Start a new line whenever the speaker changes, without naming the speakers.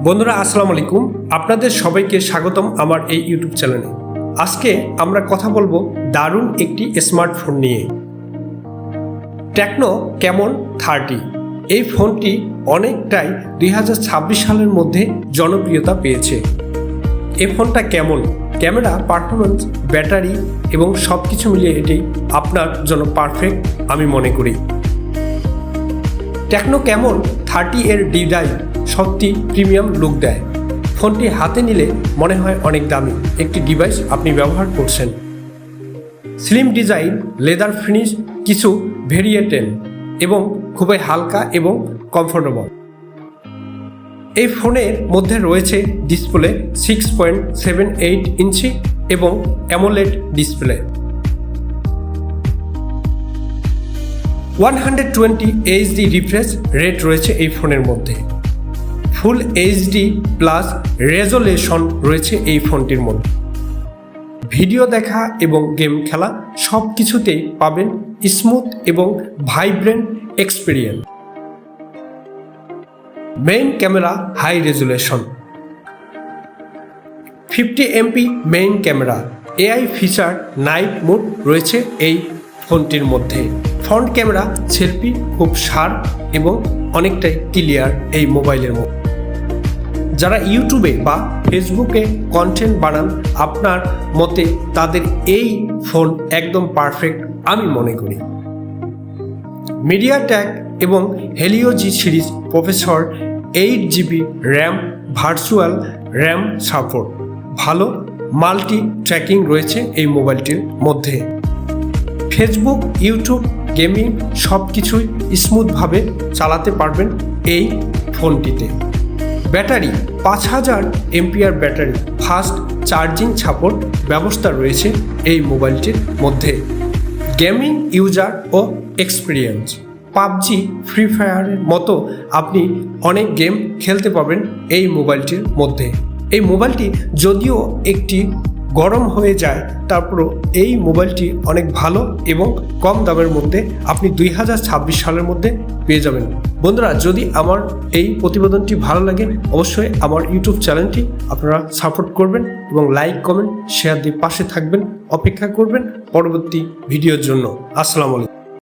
বন্ধুরা আসসালামু আলাইকুম, আপনাদের সবাইকে স্বাগতম আমার এই ইউটিউব চ্যানেলে। আজকে আমরা কথা বলবো দারুণ একটি স্মার্টফোন নিয়ে, টেকনো ক্যামন 30। এই ফোনটি অনেকটাই 2026 সালের মধ্যে জনপ্রিয়তা পেয়েছে। এই ফোনটা কেমন, ক্যামেরা, পারফরমেন্স, ব্যাটারি এবং সব কিছু মিলিয়ে এটি আপনার জন্য পারফেক্ট আমি মনে করি। টেকনো ক্যামন 30 এর ডিজাইন সত্যি প্রিমিয়াম লুক দেয়। ফোনটি হাতে নিলে মনে হয় অনেক দামি একটি ডিভাইস আপনি ব্যবহার করছেন। স্লিম ডিজাইন, লেদার ফিনিশ, কিছু ভেরিয়েটেন এবং খুবই হালকা এবং কমফোর্টেবল। এই ফোনের মধ্যে রয়েছে ডিসপ্লে 6.78 ইঞ্চি এবং AMOLED display. 120 HD refresh rate রয়েছে এই ফোনের মধ্যে। ফুল HD প্লাস রেজোলিউশন রয়েছে এই ফোনটির মধ্যে। ভিডিও দেখা এবং গেম খেলা সব কিছুতেই পাবেন স্মুথ এবং vibrant experience. Main camera high resolution, 50 MP main camera. AI feature night mode রয়েছে এই ফোনটির মধ্যে। ফ্রন্ট ক্যামেরা সেলফি খুব শার্প এবং অনেকটাই ক্লিয়ার এই মোবাইলের মধ্যে। যারা ইউটিউবে বা ফেসবুকে কন্টেন্ট বানান আপনার মতে তাদের এই ফোন একদম পারফেক্ট আমি মনে করি। মিডিয়াটেক এবং Helio G series processor, 8GB RAM, virtual RAM support, ভালো মাল্টি ট্র্যাকিং রয়েছে এই মোবাইলটির মধ্যে। ফেসবুক, ইউটিউব, গেমিং সব কিছুই স্মুথভাবে চালাতে পারবেন এই ফোনটিতে। Battery 5000 mAh battery, fast charging support ব্যবস্থা রয়েছে এই মোবাইলটির মধ্যে। গেমিং ইউজার ও এক্সপিরিয়েন্স, পাবজি, ফ্রি ফায়ারের মতো আপনি অনেক গেম খেলতে পারবেন এই মোবাইলটির মধ্যে। এই মোবাইলটি যদিও একটি গরম হয়ে যায়, তারপরও এই মোবাইলটি অনেক ভালো এবং কম দামের মধ্যে আপনি 2026 সালের মধ্যে পেয়ে যাবেন। বন্ধুরা, যদি আমার এই প্রতিবেদনটি ভালো লাগে অবশ্যই আমার ইউটিউব চ্যানেলটি আপনারা সাপোর্ট করবেন এবং লাইক, কমেন্ট, শেয়ার দিয়ে পাশে থাকবেন, অপেক্ষা করবেন পরবর্তী ভিডিওর জন্য। আসসালামু আলাইকুম।